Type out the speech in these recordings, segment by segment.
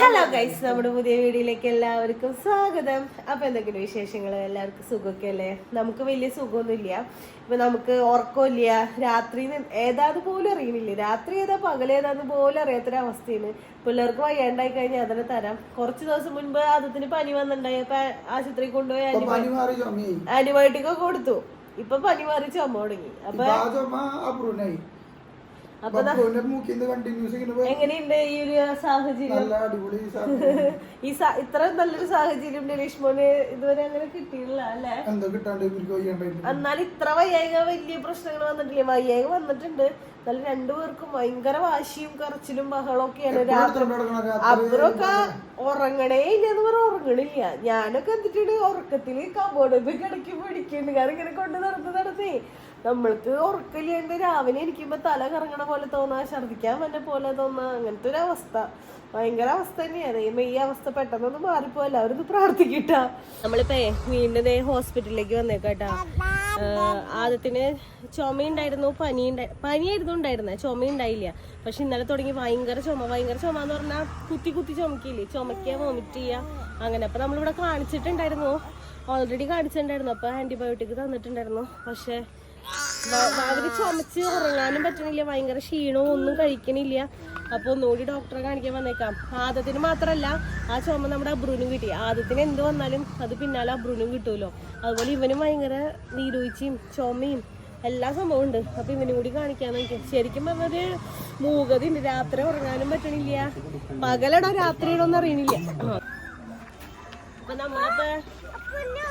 Hello guys, നമ്മുടെ പുതിയ വീഡിയോയിലേക്ക് എല്ലാവർക്കും സ്വാഗതം. അപ്പൊ എന്തൊക്കെയാണ് വിശേഷങ്ങൾ? എല്ലാവർക്കും സുഖമൊക്കെ അല്ലേ? നമുക്ക് വലിയ സുഖമൊന്നുമില്ല. ഇപ്പൊ നമുക്ക് ഉറക്കമില്ല, രാത്രി ഏതാത് പോലും അറിയുന്നില്ല, രാത്രി ഏതാ പകലേതാന്ന് പോലും അറിയാത്തൊരവസ്ഥയാണ്. പിള്ളേർക്ക് വയ്യാണ്ടായി കഴിഞ്ഞാൽ അതിനെ തരാം. കുറച്ച് ദിവസം മുൻപ് അതിന് പനി വന്നിട്ടുണ്ടായി. അപ്പൊ ആശുപത്രി കൊണ്ടുപോയി ആന്റിബയോട്ടിക് ഒക്കെ കൊടുത്തു. ഇപ്പൊ പനി മാറി ചുമ തുടങ്ങി. അപ്പൊ എങ്ങനെയുണ്ട് ഈ ഒരു സാഹചര്യം? ഇത്ര നല്ലൊരു സാഹചര്യം ലക്ഷ്മോന് ഇതുവരെ അങ്ങനെ കിട്ടിയില്ല അല്ലെ? എന്നാൽ ഇത്ര വയ്യായിക വലിയ പ്രശ്നങ്ങൾ വന്നിട്ടില്ല. വയ്യായിക വന്നിട്ടുണ്ട്. എന്നാലും രണ്ടുപേർക്കും ഭയങ്കര വാശിയും കറച്ചിലും ബഹളമൊക്കെയാണ്. രാത്രി അവരൊക്കെ ഉറങ്ങണേ ഇല്ലെന്ന് പറഞ്ഞാൽ ഉറങ്ങണില്ല. ഞാനൊക്കെ എന്നിട്ട് ഉറക്കത്തില് കബോർഡ് കിടക്കി പിടിക്കുന്നുണ്ട്. കാരണം ഇങ്ങനെ കൊണ്ട് നടന്നേ നമ്മൾക്ക് ഉറക്കില്ലാണ്ട് രാവിലെ ഇരിക്കുമ്പോ തല കറങ്ങണ പോലെ തോന്നാ, ഛർദിക്കാൻ പറ്റുന്ന പോലെ തോന്നാ. അങ്ങനത്തെ ഒരു അവസ്ഥ, ഭയങ്കര അവസ്ഥ തന്നെയാണ്. ഈ അവസ്ഥ പെട്ടെന്നൊന്നും മാറിപ്പോ എല്ലാവരും പ്രാർത്ഥിക്കട്ടാ. നമ്മളിപ്പോ വീണ്ടും ഹോസ്പിറ്റലിലേക്ക് വന്നേക്കാട്ടാ. ആദ്യത്തിന് ചുമയുണ്ടായിരുന്നു, പനിയായിരുന്നു ഉണ്ടായിരുന്നത്, ചുമയുണ്ടായില്ല. പക്ഷെ ഇന്നലെ തുടങ്ങി ഭയങ്കര ചുമ എന്ന് പറഞ്ഞാൽ കുത്തി ചുമക്കില്ലേ, ചുമക്കുക, വോമിറ്റ് ചെയ്യുക, അങ്ങനെ. അപ്പൊ നമ്മളിവിടെ കാണിച്ചിട്ടുണ്ടായിരുന്നു, ഓൾറെഡി കാണിച്ചിട്ടുണ്ടായിരുന്നു. അപ്പൊ ആന്റിബയോട്ടിക് തന്നിട്ടുണ്ടായിരുന്നു. പക്ഷെ അവര് ചുമച്ച് ഉറങ്ങാനും പറ്റണില്ല, ഭയങ്കര ക്ഷീണവും, ഒന്നും കഴിക്കണില്ല. അപ്പൊ ഒന്നുകൂടി ഡോക്ടറെ കാണിക്കാൻ വന്നേക്കാം. ആദ്യത്തിന് മാത്രല്ല, ആ ചുമ നമ്മുടെ അബ്രുവിനും കിട്ടി. ആദ്യത്തിന് എന്ത് വന്നാലും അത് പിന്നാലെ അബ്രുവിനും കിട്ടുമല്ലോ. അതുപോലെ ഇവനും ഭയങ്കര നീരൊഴിച്ചും ചുമയും എല്ലാ സംഭവം ഉണ്ട്. അപ്പൊ ഇവനും കൂടി കാണിക്കാന്ന് നോക്കി. ശരിക്കും പറഞ്ഞൊരു മൂകതയുണ്ട്, രാത്രി ഉറങ്ങാനും പറ്റണില്ല. പകലടോ രാത്രിയോടൊന്നും അറിയണില്ല. അപ്പൊ നമ്മളിപ്പോ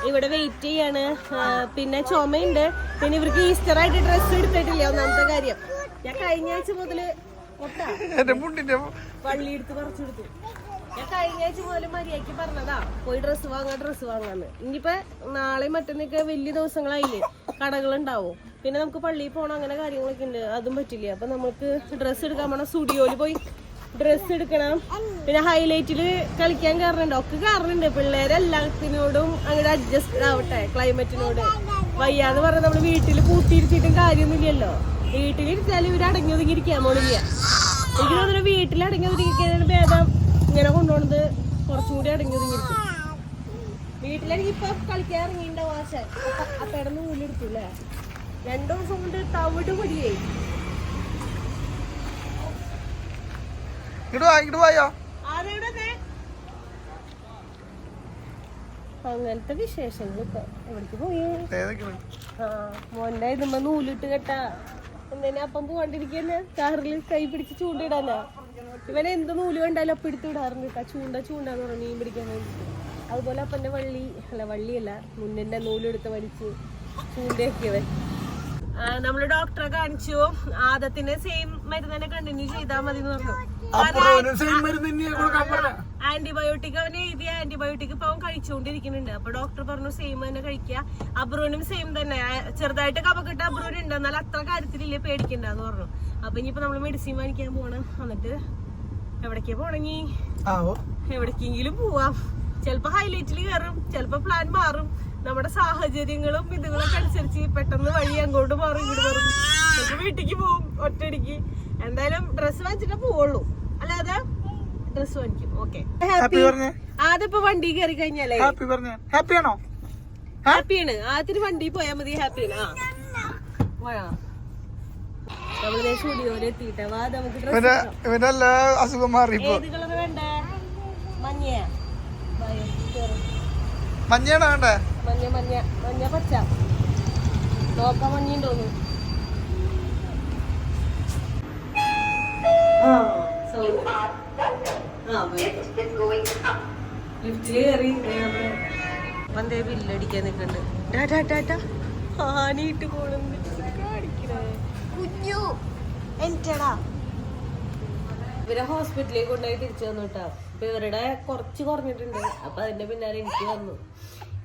ഇവിടെ വെയിറ്റ് ചെയ്യാണ്. പിന്നെ ചുമയുണ്ട്. പിന്നെ ഇവർക്ക് ഈസ്റ്റർ ആയിട്ട് ഡ്രസ്സ് എടുത്തിട്ടില്ല. ഒന്നാമത്തെ കാര്യം, ഞാൻ കഴിഞ്ഞ ആഴ്ച മുതല് പള്ളി എടുത്ത് പറിച്ചെടുത്തു. ഞാൻ കഴിഞ്ഞ ആഴ്ച മുതൽ മര്യാദക്ക് പറഞ്ഞതാ പോയി ഡ്രസ്സ് വാങ്ങാന്ന്. ഇനിയിപ്പോ നാളെ മറ്റന്നൊക്കെ വലിയ ദിവസങ്ങളായില്ലേ, കടകളുണ്ടാവും. പിന്നെ നമുക്ക് പള്ളിയിൽ പോകണം, അങ്ങനെ കാര്യങ്ങളൊക്കെ ഉണ്ട്. അതും പറ്റില്ല. അപ്പൊ നമുക്ക് ഡ്രസ്സ് എടുക്കാൻ പോണം. സ്റ്റുഡിയോയില് പോയി ഡ്രസ്സ് എടുക്കണം. പിന്നെ ഹൈലൈറ്റില് കളിക്കാൻ കയറുന്നുണ്ട്, ഒക്കെ കയറുന്നുണ്ട്. പിള്ളേരെല്ലാത്തിനോടും അങ്ങോട്ട് അഡ്ജസ്റ്റ് ആവട്ടെ, ക്ലൈമറ്റിനോട്. വയ്യാന്ന് പറഞ്ഞാൽ നമ്മള് വീട്ടിൽ പൂട്ടിയിരുത്തിയിട്ടും കാര്യമൊന്നുമില്ലല്ലോ. വീട്ടിലിരുത്താലും ഇവര് അടങ്ങി ഒതുങ്ങിയിരിക്കാൻ പോണില്ല. എനിക്ക് തോന്നുന്നു വീട്ടിൽ അടങ്ങി ഒതുങ്ങിയിരിക്കുന്നതിന് ഭേദം ഇങ്ങനെ കൊണ്ടുപോണത് കുറച്ചും കൂടി അടങ്ങി ഒതുങ്ങിയിരിക്കും. വീട്ടിലാണെങ്കിൽ ഇപ്പൊ കളിക്കാൻ ഇറങ്ങിണ്ടാവും ആശാൻ. അപ്പയുടെ നൂലെടുത്തു അല്ലേ, 2 ദിവസം കൊണ്ട് തവിട് പൊടിയായി. അങ്ങനത്തെ വിശേഷങ്ങൾ. ഇപ്പൊ എവിടേക്ക് പോയി? മോന്റെ ഇതുമ്പോ നൂലിട്ട് കെട്ടാ. എന്തേലും അപ്പം പോവാണ്ടിരിക്കന്നെ, കാറിൽ കൈ പിടിച്ച് ചൂണ്ടിടാനാ. ഇവനെ എന്ത് നൂല് കണ്ടാലും അപ്പം എടുത്ത് വിടാറുണ്ട് കേട്ടാ. ചൂണ്ടാന്ന് പറഞ്ഞു മീൻ പിടിക്കാൻ വേണ്ടിട്ട്. അതുപോലെ അപ്പന്റെ വള്ളിയല്ല, മുന്നിന്റെ നൂലെടുത്ത് വലിച്ച് ചൂണ്ടയാക്കിയവൻ. നമ്മള് ഡോക്ടറെ കാണിച്ചു. ആദ്യത്തിന് സെയിം മരുന്ന് തന്നെ കണ്ടിന്യൂ ചെയ്താൽ മതി എന്ന് പറഞ്ഞു. ആന്റിബയോട്ടിക് അവന് എഴുതിയ ആന്റിബയോട്ടിക് ഇപ്പൊ അവൻ കഴിച്ചുകൊണ്ടിരിക്കുന്നുണ്ട്. അപ്പൊ ഡോക്ടർ പറഞ്ഞു സെയിം തന്നെ കഴിക്കുക. അബ്രുവിനും സെയിം തന്നെ. ചെറുതായിട്ട് കഫക്കെട്ട് അബ്രുവിനുണ്ട്, എന്നാൽ അത്ര കാര്യത്തിലില്ലേ, പേടിക്കണ്ടെന്ന് പറഞ്ഞു. അപ്പൊ ഇനിയിപ്പോ നമ്മള് മെഡിസിൻ വാങ്ങിക്കാൻ പോണം. എന്നിട്ട് എവിടേക്കാ പോണെങ്കി എവിടേക്കെങ്കിലും പോവാം. ചിലപ്പോ ഹൈലൈറ്റിൽ കയറും, ചിലപ്പോ പ്ലാൻ മാറും. നമ്മുടെ സാഹചര്യങ്ങളും ഇതുങ്ങളൊക്കെ അനുസരിച്ച് പെട്ടെന്ന് വഴി അങ്ങോട്ട് മാറും, ഇങ്ങോട്ട് മാറും. വീട്ടിക്ക് പോവും ഒറ്റയടിക്ക്. എന്തായാലും ഡ്രസ്സ് വാങ്ങിച്ചിട്ടേ പോവുള്ളൂ, അല്ലാതെ ഡ്രസ്സ് വാങ്ങിക്കും. ഓക്കെ, ആദ്യപ്പോ വണ്ടി കയറി കഴിഞ്ഞാലേ ഹാപ്പിയാണ്. ആദ്യത്തിന് വണ്ടി പോയാ മതി, ഹാപ്പിയാണ്. നമ്മള് സ്റ്റുഡിയോയില് എത്തിയിട്ടേ വാ, നമുക്ക് ഏത് കളർ വേണ്ടേ? മഞ്ഞയാണോ വേണ്ടേ? മഞ്ഞ പച്ച നോക്കാൻ മഞ്ഞുണ്ടോന്നു. ലിഫ്റ്റില് കയറി വന്നേ ബില്ലടിക്കാൻ നിക്കണ്ട്. ആനയിട്ട് പോണെന്ന് കാണിക്കണേ കുഞ്ഞു എന്റെടാ. ഇവരെ ഹോസ്പിറ്റലിൽ കൊണ്ടുപോയി തിരിച്ചു വന്നു കേട്ടോ. അപ്പൊ ഇവരുടെ കുറച്ച് കുറഞ്ഞിട്ടുണ്ട്. അപ്പൊ അതിന്റെ പിന്നാലെ എനിക്ക് വന്നു.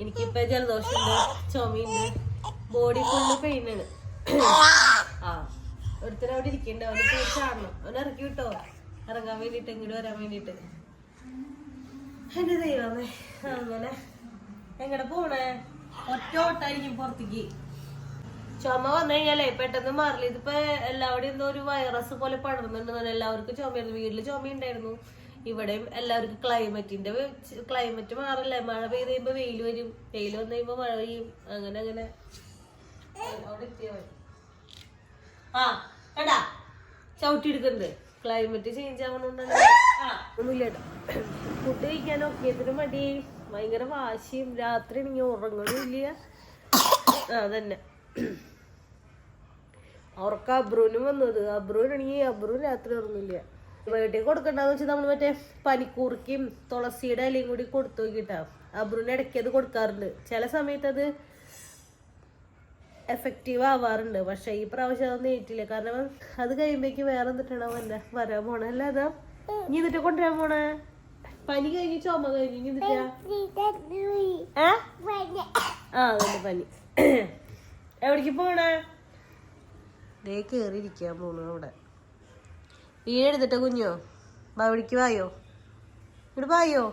എനിക്കിപ്പോ ജലദോഷമുണ്ട്, ചുമയുണ്ട്, ബോഡി ഫുള്ള് പെയിനാണ്. ഒരുത്തരം അവിടെ ഇരിക്കണ്ട, അവന് പോയി ചാടണം. അവൻ ഇറക്കി വിട്ടോ, ഇറങ്ങാൻ വേണ്ടിട്ട്, ഇങ്ങോട്ട് വരാൻ വേണ്ടിട്ട്. എന്റെ ദൈവമേ, അങ്ങനെ എങ്ങടെ പോണേ? ഒറ്റ ഓട്ടായിരിക്കും പുറത്തേക്ക്. ചുമ വന്നു കഴിഞ്ഞാലേ പെട്ടെന്ന് മാറില്ല. ഇതിപ്പോ എല്ലാവരും എന്തോ ഒരു വൈറസ് പോലെ പടർന്നുണ്ടെന്നാണ്. എല്ലാവർക്കും ചുമയായിരുന്നു, വീട്ടില് ചുമയുണ്ടായിരുന്നു. ഇവിടെയും എല്ലാവർക്കും ക്ലൈമറ്റ് മാറല്ലേ, മഴ പെയ്ത് കഴിയുമ്പോ വെയിൽ വരും, വെയിൽ വന്നു കഴിയുമ്പോ മഴ പെയ്യും, അങ്ങനെ അങ്ങനെ അവിടെ എത്തിയാ മതി. ആ കേട്ടാ ചവിട്ടി എടുക്കുന്നത് ക്ലൈമറ്റ് ചേഞ്ച് ആവണോണ്ടാണ്. ഒന്നുമില്ല കേട്ടോ, ഫുഡ് കഴിക്കാനൊക്കെ ഇതിന് മടി, ഭയങ്കര വാശിയും, രാത്രി ആണെങ്കിൽ ഉറങ്ങണില്ല. അതന്നെ അവർക്ക് അബ്രുവിനും വന്നത്, അബ്രുവിനാണെങ്കിൽ അബ്രു രാത്രി ഉറങ്ങില്ല. വീട്ടിൽ കൊടുക്കണ്ടെന്ന് വെച്ചാൽ നമ്മൾ മറ്റേ പനിക്കൂർക്കയും തുളസിയുടെ ഇലയും കൂടി കൊടുത്തു നോക്കിട്ടാ. അബ്രുവിന് ഇടയ്ക്ക് അത് കൊടുക്കാറുണ്ട്, ചില സമയത്ത് അത് എഫക്റ്റീവ് ആവാറുണ്ട്. പക്ഷെ ഈ പ്രാവശ്യം അതൊന്നും ഏറ്റില്ല, കാരണം അത് കഴിയുമ്പോഴേക്ക് വേറെ എന്നിട്ടാണ് വരാൻ പോണേ. അല്ല അതാ ഇനി എന്നിട്ട് കൊണ്ടുവരാൻ പോണേ, പനി കഴിഞ്ഞ് ചുമ കഴിഞ്ഞ് ഇനി എന്നിട്ടാ അതന്നെ പനി. എവിടേക്ക് പോണേ? ദേ കേറിയിരിക്കാൻ പോണു അവിടെ. വീടെടുത്തിട്ട കുഞ്ഞോ എവിടേക്ക് വായോ, ഇങ്ങോട്ട് വായോ,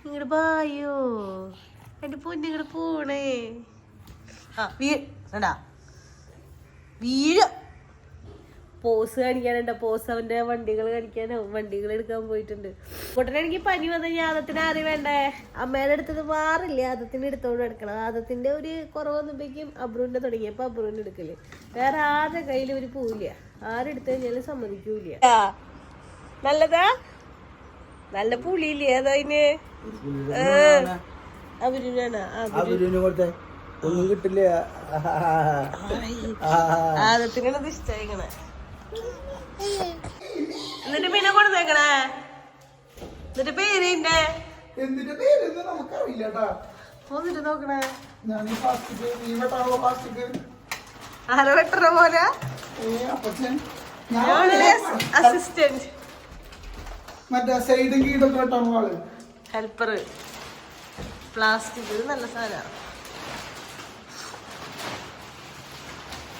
ഇങ്ങോട്ട് വായോ എന്റെ പൊന്നു, ഇങ്ങോട്ട് പോണേ. വേണ്ടാ വീഴ. പോസ് കാണിക്കാനുണ്ട, പോസ് അവന്റെ വണ്ടികൾ കാണിക്കാനോ, വണ്ടികൾ എടുക്കാൻ പോയിട്ടുണ്ട്. ഉടനെനിക്ക് പനി വന്നു കഴിഞ്ഞാൽ ആദത്തിന് ആരും വേണ്ടേ, അമ്മയുടെ അടുത്തത് മാറില്ല, ആദത്തിന് എടുത്തോണ്ട് എടുക്കണം. ആദത്തിന്റെ ഒരു കുറവ് വന്നപ്പോഴേക്കും അബ്രുവിന്റെ തുടങ്ങിയപ്പോ അബ്രുവിന്റെ എടുക്കല്. വേറെ ആരുടെ കയ്യിൽ ഒരു പോവില്ല, ആരെടുത്തു കഴിഞ്ഞാലും സമ്മതിക്കൂല. നല്ലതാ, നല്ല പുളിയില്ലേ അതതിന്. അബിരുനാണ് ഒന്നും കിട്ടില്ല. ആദത്തിനത് ഇഷ്ടായിക്കണേ. എന്നിട്ട് പിന്നെ കൊടുത്തേക്കണേ, എന്നിട്ട് പേരിന്റെ ഒന്നിട്ട് നോക്കണേ. ആരെ വെട്ടണ പോലെ അസിസ്റ്റന്റ്, ഹെൽപ്പർ, പ്ലാസ്റ്റിക് നല്ല സാധനമാണ്.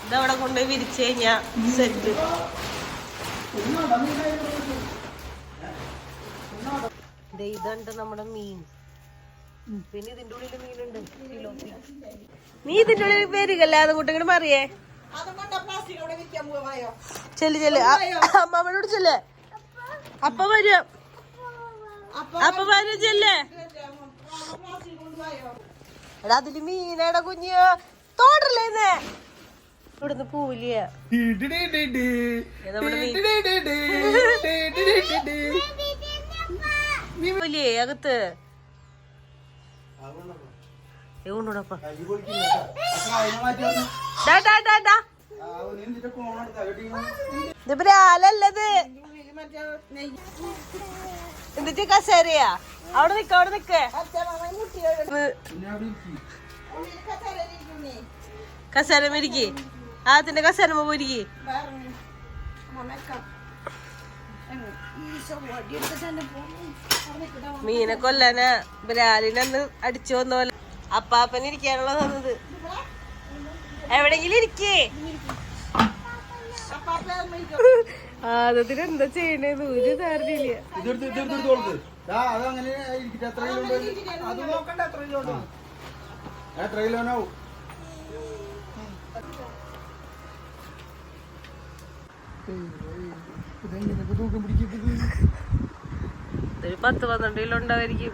ഇതവിടെ കൊണ്ടുപോയി വിരിച്ചു കഴിഞ്ഞാ സെറ്റ്. ഇതുണ്ട് നമ്മുടെ മീൻ. പിന്നെ ഇതിന്റെ ഉള്ളില് മീനുണ്ട്, നീ ഇതിന്റെ ഉള്ളിൽ പേരുകല്ലേ അത് കൂട്ടിങ്ങോട്ട് മാറിയേ. ചെല്ല് ചെല്ല്, അമ്മയോട് ചെല്ലേ, അപ്പ വരും, അപ്പ വരും ചെല്ലേ. എടാ അതില് മീനേടാ കുഞ്ഞ്, തോടല്ലേന്നേ ഇവിടുന്ന് പോവില്ല. അകത്ത് ഇതിപ്പല്ലത് എന്നിട്ട് കസേരയാ. അവിടെ നിക്ക, അവിടെ നിക്ക്, കസേര മേരിക്ക്, ആത്തിന്റെ കസേര പോരിക്ക്. മീനെ കൊല്ലാനാ ബ്രാലിനന്ന് അടിച്ചു വന്ന പോലെ അപ്പാപ്പന് ഇരിക്കാനുള്ള തന്നത്. എവിടെങ്കിലും ഇരിക്കേ. ആദത്തിന് എന്താ ചെയ്യണേന്ന് ഒരു ധാരണയില്ല. ഒരു 10-12 കിലോ ഉണ്ടാവായിരിക്കും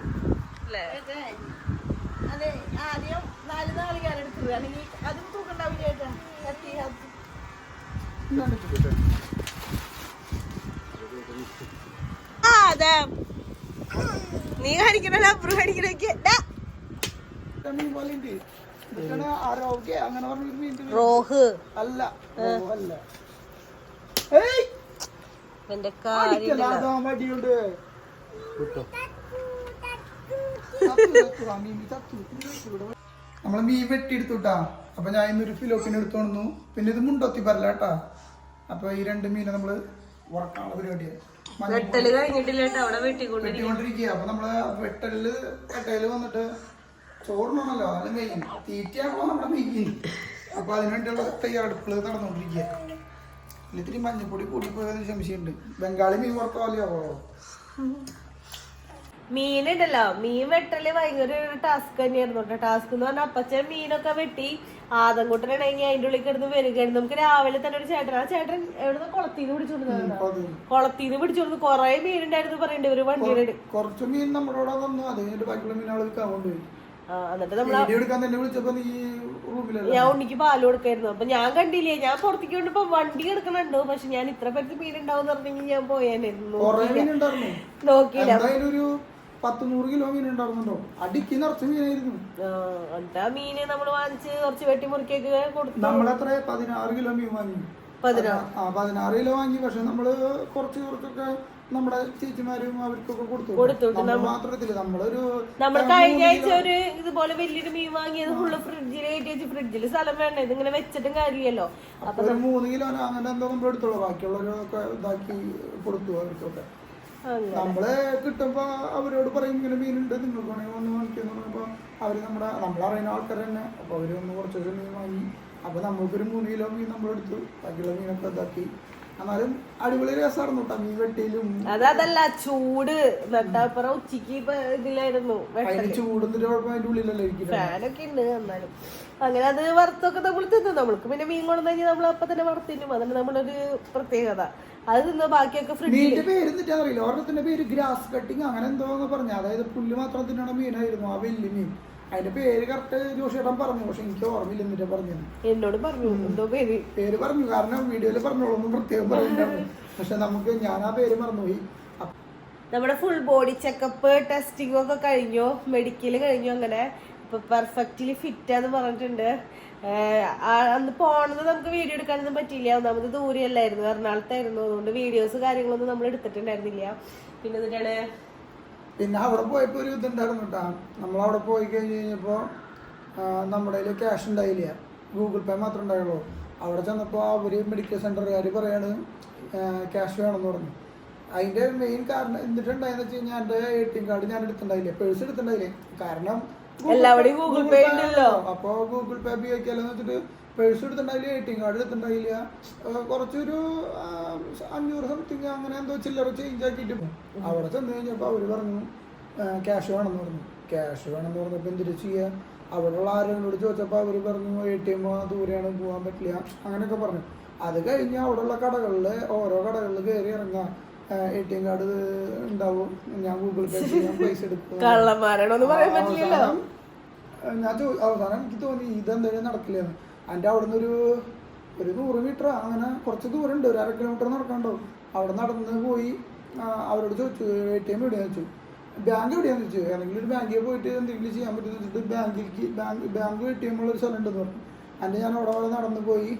അല്ലേ? അതെ നീ കാണിക്കണ അപ്പുറം കാണിക്കണൊക്കെ റോഹ് അല്ല. എന്റെ കാര്യം നമ്മള് മീൻ വെട്ടിയെടുത്തുട്ടാ. അപ്പൊ ഞാൻ ഇന്നൊരു ഫിലോപ്പിന് എടുത്തോന്നു. പിന്നെ ഇത് മുണ്ടൊത്തി പറലാട്ടാ. അപ്പൊ ഈ 2 മീനെ നമ്മള് ഉറക്കാനുള്ള പരിപാടിയാണ്. വെട്ടിക്കൊണ്ടിരിക്കുക. അപ്പൊ നമ്മള് വെട്ടല് വന്നിട്ട് ചോറിനാണല്ലോ അത് മെയിൻ, തീറ്റയാണല്ലോ നമ്മുടെ മെയിൻ. അപ്പൊ അതിനുവേണ്ടിയുള്ള തയ്യാറെടുപ്പുകൾ നടന്നുകൊണ്ടിരിക്കുക. ഇത്തിരി മഞ്ഞപ്പൊടി കൂടി പോയതിന് സംശയമുണ്ട്. ബംഗാളി മീൻ വറുത്ത പോലെയാവോ? മീനുണ്ടല്ലോ, മീൻ വെട്ടല് ഭയങ്കര ഒരു ടാസ്ക് തന്നെയായിരുന്നു കേട്ടോ. ടാസ്ക് എന്ന് പറഞ്ഞാൽ അപ്പച്ചൻ മീനൊക്കെ വെട്ടി ആദംകൂട്ടനാണെങ്കിൽ അതിന്റെ ഉള്ളിൽ കിടന്ന് വരികയായിരുന്നു. നമുക്ക് രാവിലെ തന്നെ ഒരു ചേട്ടൻ, ആ ചേട്ടൻ എവിടുന്ന് കുളത്തിന്ന് പിടിച്ചോണ്ട് കൊറേ മീനുണ്ടായിരുന്നു പറയണ്ടേ ഒരു വണ്ടിയുടെ. കുറച്ച് മീൻ നമ്മളോട് വന്നു, അതിന്റെ ബാക്കിയുള്ള മീനുകൾ കൊണ്ടുപോയി. എന്നിട്ട് ഞാൻ ഉണ്ണിക്ക് പാല് കൊടുക്കായിരുന്നു. അപ്പൊ ഞാൻ കണ്ടില്ലേ, ഞാൻ പുറത്തേക്ക് കൊണ്ടിപ്പോ വണ്ടി കിടക്കണുണ്ടോ, പക്ഷെ ഞാൻ ഇത്ര പേർക്ക് മീനുണ്ടാവും പറഞ്ഞെങ്കിൽ ഞാൻ പോയായിരുന്നു. നോക്കിയില്ല, 100 കിലോ മീൻ ഉണ്ടായിരുന്നുണ്ടോ, അടിക്ക് നിറച്ച മീനായിരുന്നു. എന്നിട്ട് ആ മീന് നമ്മള് വാങ്ങിച്ച് കുറച്ച് വെട്ടി മുറിക്കൊക്കെ കൊടുത്തു. നമ്മളെത്ര 16 കിലോ മീൻ വാങ്ങി. 16 കിലോ വാങ്ങി. പക്ഷെ നമ്മള് കുറച്ചൊക്കെ നമ്മുടെ ചേച്ചിമാരും അവർക്കൊക്കെ കൊടുത്തു. മാത്രത്തില് നമ്മൾ കഴിഞ്ഞ ആഴ്ച ഒരു ഇതുപോലെ വലിയൊരു മീൻ വാങ്ങിയത് ഫുള്ള് ഫ്രിഡ്ജിൽ കയറ്റി വെച്ച്, ഫ്രിഡ്ജിൽ സ്ഥലം വേണ്ട, ഇതിങ്ങനെ വെച്ചിട്ടും കാര്യമല്ലോ. അപ്പൊ 3 കിലോ അങ്ങനെ എന്തോ നമ്മൾ എടുത്തോളൂ, ബാക്കിയുള്ളവരൊക്കെ ഇതാക്കി കൊടുത്തു അവർക്കൊക്കെ. നമ്മള് കിട്ടുമ്പോ അവരോട് പറയും ഇങ്ങനെ മീനുണ്ട്, നിങ്ങൾക്ക് വേണമെങ്കിൽ ഒന്ന് വാങ്ങിക്കുന്നു പറയുമ്പോ അവര് നമ്മളറിയുന്ന ആൾക്കാർ തന്നെ. അപ്പൊ അവര് ഒന്ന് കുറച്ച് മീൻ വാങ്ങി. അപ്പൊ നമ്മൾക്കൊരു 3 കിലോ മീൻ നമ്മളെടുത്തു, ബാക്കിയുള്ള മീനൊക്കെ ഇതാക്കി. എന്നാലും അടിപൊളി രസമായിരുന്നു കേട്ടോ മീൻ വെട്ടിയിലും. അതല്ല ചൂട് നട്ടാപ്പുറം ഉച്ചക്ക് ഇതിലായിരുന്നു, ചൂടൊന്നും അതിന്റെ ഉള്ളിലല്ലേ ഫാനൊക്കെ ഉണ്ട്. എന്നാലും അങ്ങനെ അത് വറുത്തൊക്കെ നമ്മൾ തിന്നു. നമ്മൾക്ക് പിന്നെ മീൻ കൊണ്ടു കഴിഞ്ഞാൽ നമ്മൾ അപ്പൊ തന്നെ വറുത്തിനും, അതാണ് നമ്മളൊരു പ്രത്യേകത. അത് തിന്ന് ബാക്കിയൊക്കെ മീനിന്റെ പേര് അറിയില്ല. ഓരോരുത്തരുടെ പേര് ഗ്രാസ് കട്ടിങ് അങ്ങനെ എന്തോന്ന് പറഞ്ഞു. അതായത് പുല്ല് മാത്രം തിന്നണ മീനായിരുന്നു ആ വലിയ മീൻ. അതിന്റെ പേര് കറക്റ്റ് ജോഷിയേട്ടൻ പറഞ്ഞു, പക്ഷെ എനിക്ക് ഓർമ്മയില്ല എന്നിട്ട് പറഞ്ഞത്. എന്നോട് പറഞ്ഞു എന്തോ പേര് പറഞ്ഞു, കാരണം വീഡിയോയില് പറഞ്ഞോളൂ പ്രത്യേകം പറയുന്നുണ്ടായിരുന്നു. പക്ഷെ ഞാൻ ആ പേര് മറന്നുപോയി. നമ്മുടെ ഫുൾ ബോഡി ചെക്കപ്പ് ടെസ്റ്റിംഗ് ഒക്കെ കഴിഞ്ഞു, മെഡിക്കൽ കഴിഞ്ഞു. അങ്ങനെ ഇപ്പൊ പെർഫെക്റ്റ്ലി ഫിറ്റാന്ന് പറഞ്ഞിട്ടുണ്ട്. അന്ന് പോണത് നമുക്ക് വീഡിയോ എടുക്കാനൊന്നും പറ്റിയില്ല, ഒന്നാമത് ദൂരെയല്ലായിരുന്നു, എറണാകുളത്തായിരുന്നു. അതുകൊണ്ട് വീഡിയോസ് കാര്യങ്ങളൊന്നും നമ്മൾ എടുത്തിട്ടുണ്ടായിരുന്നില്ല. പിന്നെ എന്നിട്ടാണ് പിന്നെ അവിടെ പോയപ്പോ ഒരു ഇതുണ്ടായിരുന്നു കേട്ടോ. നമ്മളവിടെ പോയി കഴിഞ്ഞപ്പോ നമ്മുടെ കയ്യിൽ ക്യാഷ് ഉണ്ടായില്ല, ഗൂഗിൾ പേ മാത്രമേ ഉണ്ടായുള്ളൂ. അവിടെ ചെന്നപ്പോൾ അവര് മെഡിക്കൽ സെന്ററുകാർ പറയാണ് ക്യാഷ് വേണമെന്ന് പറഞ്ഞു. അതിന്റെ മെയിൻ കാരണം എന്നിട്ടുണ്ടായെന്ന് വെച്ച് കഴിഞ്ഞാൽ എൻ്റെ ATM കാർഡ് ഞാൻ എടുത്തിട്ടുണ്ടായില്ല, പേഴ്സ് എടുത്തിട്ടുണ്ടായില്ലേ. കാരണം ഗൂഗിൾ പേ ഉണ്ടല്ലോ, അപ്പൊ ഗൂഗിൾ പേ ഉപയോഗിക്കാലെന്ന് വെച്ചിട്ട് പേഴ്സ് എടുത്തിട്ടുണ്ടായില്ല, ATM കാർഡ് എടുത്തിട്ടുണ്ടായില്ല. കുറച്ചൊരു 500 സംതിങ് അങ്ങനെ എന്തോ ചില്ലറ ചേഞ്ച് ആക്കിയിട്ട് പോകും. അവിടെ ചെന്ന് കഴിഞ്ഞപ്പോൾ അവര് പറഞ്ഞു ക്യാഷ് വേണമെന്ന് പറഞ്ഞു. ക്യാഷ് വേണമെന്ന് പറഞ്ഞപ്പോൾ എന്തിനു ചെയ്യുക, അവിടെയുള്ള ആരോട് ചോദിച്ചപ്പോൾ അവർ പറഞ്ഞു ATM ദൂരെയാണ്, പോകാൻ പറ്റില്ല അങ്ങനെയൊക്കെ പറഞ്ഞു. അത് കഴിഞ്ഞ് അവിടെയുള്ള കടകളിൽ ഓരോ കടകളിൽ കയറി ഇറങ്ങാം, ATM കാർഡ് ഉണ്ടാവും, ഞാൻ ഗൂഗിൾ പേ ചെയ്യാൻ പൈസ എടുക്കും. അവസാനം എനിക്ക് തോന്നി ഇതെന്തായാലും നടക്കില്ലെന്ന്. എൻ്റെ അവിടെ നിന്ന് ഒരു 100 മീറ്റർ അങ്ങനെ കുറച്ച് ദൂരം ഉണ്ട്, ഒരു 1/2 കിലോമീറ്റർ നടക്കാണ്ടാവും. അവിടെ നടന്ന് പോയി അവരോട് ചോദിച്ചു ATM എവിടെയാന്ന് ചോദിച്ചു, ബാങ്ക് എവിടെയാന്ന് ചോദിച്ചു. ഏതെങ്കിലും ഒരു ബാങ്കിൽ പോയിട്ട് എന്തെങ്കിലും ചെയ്യാൻ പറ്റുമെന്ന് വെച്ചിട്ട് ബാങ്ക് ATM ഉള്ളൊരു സ്ഥലം ഉണ്ടെന്ന് പറഞ്ഞു. അതിൻ്റെ ഞാൻ അവിടെ നടന്ന് പോയി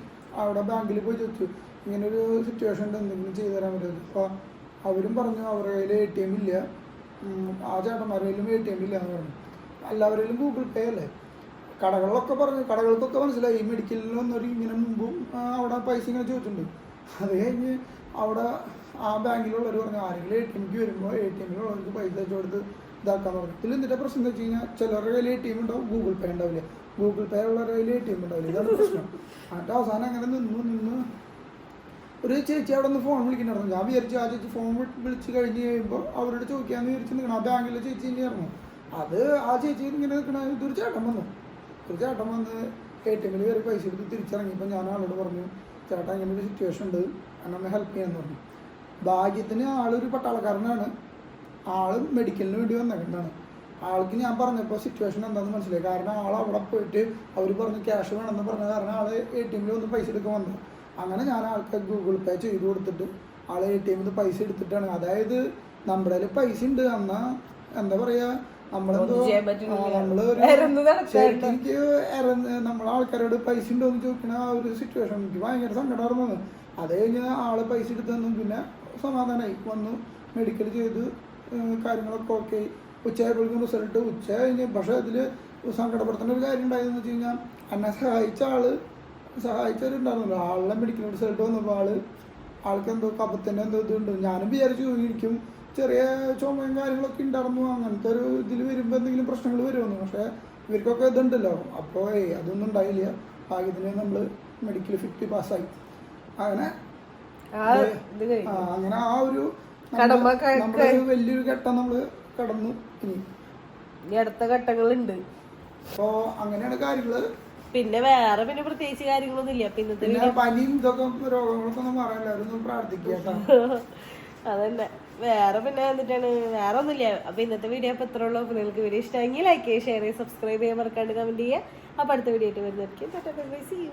അവിടെ ബാങ്കിൽ പോയി ചോദിച്ചു ഇങ്ങനൊരു സിറ്റുവേഷൻ ഉണ്ട്, എന്തെങ്കിലും ചെയ്തു തരാൻ പറ്റുമോ. അപ്പോൾ അവരും പറഞ്ഞു അവരുടെ കയ്യിൽ ATM ഇല്ല, ആ ചേട്ടന്മാരുടെ കയ്യിലും ATM ഇല്ല എന്ന് പറഞ്ഞു. എല്ലാവരിലും ഗൂഗിൾ പേ അല്ലേ. കടകളിലൊക്കെ പറഞ്ഞു, കടകൾക്കൊക്കെ മനസ്സിലായി മെഡിക്കലിൽ വന്നൊരു ഇങ്ങനെ മുമ്പും അവിടെ പൈസ ഇങ്ങനെ ചോദിച്ചിട്ടുണ്ട്. അത് കഴിഞ്ഞ് അവിടെ ആ ബാങ്കിലുള്ളവർ പറഞ്ഞു ആരെങ്കിലും ATMക്ക് വരുമ്പോൾ ATMിലുള്ളവർക്ക് പൈസ അയച്ചു കൊടുത്ത് ഇതാക്കാന്ന് പറഞ്ഞു. ഇതിൽ എന്നിട്ട് പ്രശ്നം എന്ന് വെച്ച് കഴിഞ്ഞാൽ ചിലരുടെ കയ്യിൽ ATM ഉണ്ടാവും, ഗൂഗിൾ പേ ഉണ്ടാവില്ല. ഗൂഗിൾ പേ ഉള്ളവരുടെ കയ്യിൽ ATM ഉണ്ടാവില്ല, ഇതാണ് പ്രശ്നം. എന്നിട്ട് അവസാനം അങ്ങനെ നിന്ന് ഒരു ചേച്ചി അവിടെ നിന്ന് ഫോൺ വിളിക്കുന്നുണ്ടായിരുന്നു. ഞാൻ വിചാരിച്ചു ആ ചേച്ചി ഫോൺ വിളിച്ച് കഴിഞ്ഞ് കഴിയുമ്പോൾ അവരോട് ചോദിക്കാമെന്ന് വിചാരിച്ച് നിൽക്കണം. ആ ബാങ്കിലെ ചേച്ചി തന്നെയായിരുന്നു അത്. ആ ചേച്ചി ഇങ്ങനെ നിൽക്കണ ഇതൊരു ചേട്ടൻ വന്നു ATMിൽ കയറി പൈസ എടുത്ത് തിരിച്ചിറങ്ങിയപ്പോൾ ഞാൻ ആളോട് പറഞ്ഞു ചേട്ടാ ഇങ്ങനെ ഒരു സിറ്റുവേഷൻ ഉണ്ട്, എന്നെ ഹെൽപ്പ് ചെയ്യാമെന്ന് പറഞ്ഞു. ഭാഗ്യത്തിന് ആളൊരു പട്ടാളക്കാരനാണ്, ആള് മെഡിക്കലിന് വേണ്ടി വന്നേക്കുന്നതാണ്. ആൾക്ക് ഞാൻ പറഞ്ഞപ്പോൾ സിറ്റുവേഷൻ എന്താണെന്ന് മനസ്സിലായി. കാരണം ആൾ അവിടെ പോയിട്ട് അവർ പറഞ്ഞു ക്യാഷ് വേണമെന്ന് പറഞ്ഞ കാരണം ആൾ ATMിൽ വന്ന് പൈസ എടുക്കാൻ വന്നു. അങ്ങനെ ഞാൻ ആൾക്ക് ഗൂഗിൾ പേ ചെയ്ത് കൊടുത്തിട്ട് ആൾ ATMിൽ പൈസ എടുത്തിട്ടാണ്. അതായത് നമ്മുടെ കയ്യിൽ പൈസ ഉണ്ട്, എന്നാൽ എന്താ പറയുക എനിക്ക് നമ്മളെ ആൾക്കാരോട് പൈസ ഉണ്ടോ എന്ന് ചോദിക്കണ ആ ഒരു സിറ്റുവേഷൻ എനിക്ക് ഭയങ്കര സങ്കടമായിരുന്നു. അത് കഴിഞ്ഞ് ആള് പൈസ എടുത്തു തന്നു, പിന്നെ സമാധാനമായി വന്നു, മെഡിക്കൽ ചെയ്ത് കാര്യങ്ങളൊക്കെ ഓക്കെ. ഉച്ചയായപ്പോഴേക്കും റിസൾട്ട് ഉച്ച കഴിഞ്ഞ്. പക്ഷേ ഇതിൽ സങ്കടപ്പെടുത്തേണ്ട ഒരു കാര്യം ഉണ്ടായതെന്ന് വെച്ച് കഴിഞ്ഞാൽ എന്നെ സഹായിച്ചവരുണ്ടായിരുന്നല്ലോ, ആളുടെ മെഡിക്കൽ റിസൾട്ട് വന്നപ്പോൾ ആൾക്ക് എന്തോ കഫത്തിൻ്റെ എന്തോ ഇതുണ്ട്. ഞാനും വിചാരിച്ചു ഇരിക്കും ചെറിയ ചുമയും കാര്യങ്ങളൊക്കെ ഉണ്ടായിരുന്നു, അങ്ങനത്തെ ഒരു ഇതിൽ വരുമ്പോൾ എന്തെങ്കിലും പ്രശ്നങ്ങൾ വരുമെന്ന്. പക്ഷേ ഇവർക്കൊക്കെ ഇതുണ്ടല്ലോ, അപ്പോൾ അതൊന്നും ഉണ്ടായില്ല. ഭാഗ്യത്തിന് നമ്മൾ മെഡിക്കൽ 50 പാസ്സായി. അങ്ങനെ ആ ഒരു നമ്മുടെ വലിയൊരു ഘട്ടം നമ്മൾ കടന്നു ഇനി അടുത്ത ഘട്ടങ്ങളുണ്ട്. അപ്പോ അങ്ങനെയാണ് കാര്യങ്ങള്. പിന്നെ വേറെ പിന്നെ പ്രത്യേകിച്ച് കാര്യങ്ങളൊന്നും ഇല്ല. പിന്നെ പനിയും ഇതൊക്കെ രോഗങ്ങളൊക്കെ ഒന്നും പറയാൻ എല്ലാവരും പ്രാർത്ഥിക്കാം. അതന്നെ. വേറെ പിന്നെ എന്നിട്ടാണ് വേറെ ഒന്നുമില്ല. അപ്പൊ ഇന്നത്തെ വീഡിയോ അപ്പൊ എത്ര ഉള്ളൂ. അപ്പൊ നിങ്ങൾക്ക് വീഡിയോ ഇഷ്ടമെങ്കിൽ ലൈക്ക് ചെയ്യുക, ഷെയർ ചെയ്യുക, സബ്സ്ക്രൈബ് ചെയ്യാൻ മറക്കാണ്ട് കമന്റ് ചെയ്യുക. അപ്പൊ അടുത്ത വീഡിയോ ആയിട്ട് വരുന്നതായിരിക്കും.